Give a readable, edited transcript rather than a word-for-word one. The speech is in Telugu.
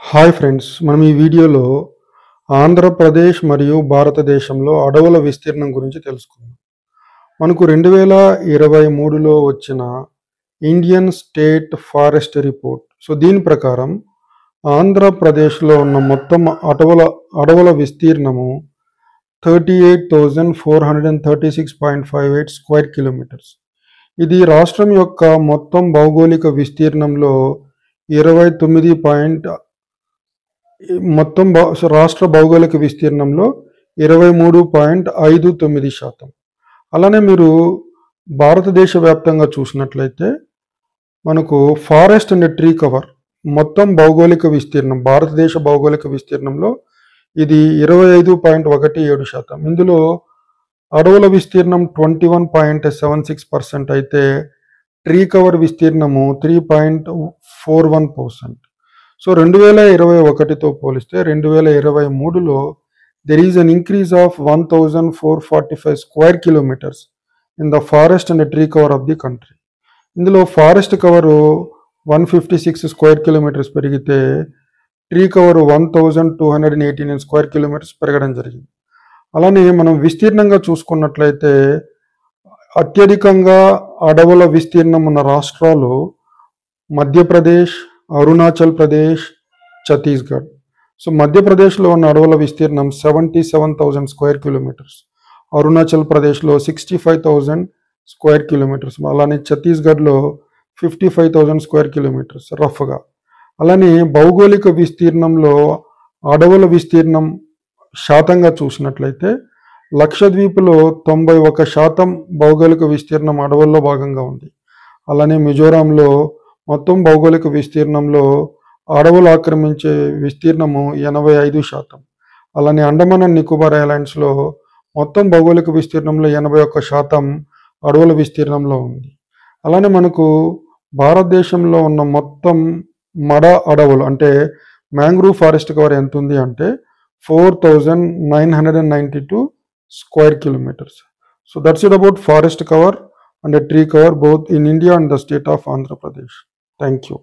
హాయ్ ఫ్రెండ్స్, మనం ఈ వీడియోలో ఆంధ్రప్రదేశ్ మరియు భారతదేశంలో అడవుల విస్తీర్ణం గురించి తెలుసుకుందాం. మనకు 2023లో వచ్చిన ఇండియన్ స్టేట్ ఫారెస్ట్ రిపోర్ట్. దీని ప్రకారం ఆంధ్రప్రదేశ్లో ఉన్న మొత్తం అడవుల విస్తీర్ణము 38,436.58 స్క్వేర్ కిలోమీటర్స్. ఇది రాష్ట్రం యొక్క మొత్తం భౌగోళిక విస్తీర్ణంలో 29 రాష్ట్ర భౌగోళిక విస్తీర్ణంలో 23.59%. అలానే మీరు భారతదేశ వ్యాప్తంగా చూసినట్లయితే మనకు ఫారెస్ట్ అండ్ ట్రీ కవర్ మొత్తం భౌగోళిక విస్తీర్ణం భారతదేశ భౌగోళిక విస్తీర్ణంలో ఇది 25.17%. ఇందులో అడవుల విస్తీర్ణం 21.76% అయితే ట్రీ కవర్ విస్తీర్ణము 3.41%. 2021తో పోలిస్తే 2023లో there is an increase of 1,445 square kilometers in the forest and tree cover of the country. ఇందులో ఫారెస్ట్ కవరు 156 స్క్వేర్ కిలోమీటర్స్ పెరిగితే ట్రీ కవర్ 1,289 స్క్వేర్ కిలోమీటర్స్ పెరగడం జరిగింది. అలానే మనం విస్తీర్ణంగా చూసుకున్నట్లయితే అత్యధికంగా అడవుల విస్తీర్ణం ఉన్న రాష్ట్రాలు మధ్యప్రదేశ్, అరుణాచల్ ప్రదేశ్, ఛత్తీస్గఢ్. మధ్యప్రదేశ్లో ఉన్న అడవుల విస్తీర్ణం 77,000 స్క్వేర్ కిలోమీటర్స్, అరుణాచల్ ప్రదేశ్లో 65,000 స్క్వేర్ కిలోమీటర్స్, అలానే ఛత్తీస్గఢ్లో 55,000 స్క్వేర్ కిలోమీటర్స్ రఫ్గా. అలానే భౌగోళిక విస్తీర్ణంలో అడవుల విస్తీర్ణం శాతంగా చూసినట్లయితే లక్షద్వీప్లో 91% భౌగోళిక విస్తీర్ణం అడవుల్లో భాగంగా ఉంది. అలానే మిజోరాంలో మొత్తం భౌగోళిక విస్తీర్ణంలో అడవులు ఆక్రమించే విస్తీర్ణము 85%. అలానే అండమాన్ అండ్ నికోబార్ ఐలాండ్స్లో మొత్తం భౌగోళిక విస్తీర్ణంలో 81% అడవుల విస్తీర్ణంలో ఉంది. అలానే మనకు భారతదేశంలో ఉన్న మొత్తం మడ అడవులు అంటే మ్యాంగ్రూవ్ ఫారెస్ట్ కవర్ ఎంత ఉంది అంటే 4,992 square kilometres. That's it about forest cover and a tree cover both in India and the state of Andhra Pradesh. Thank you.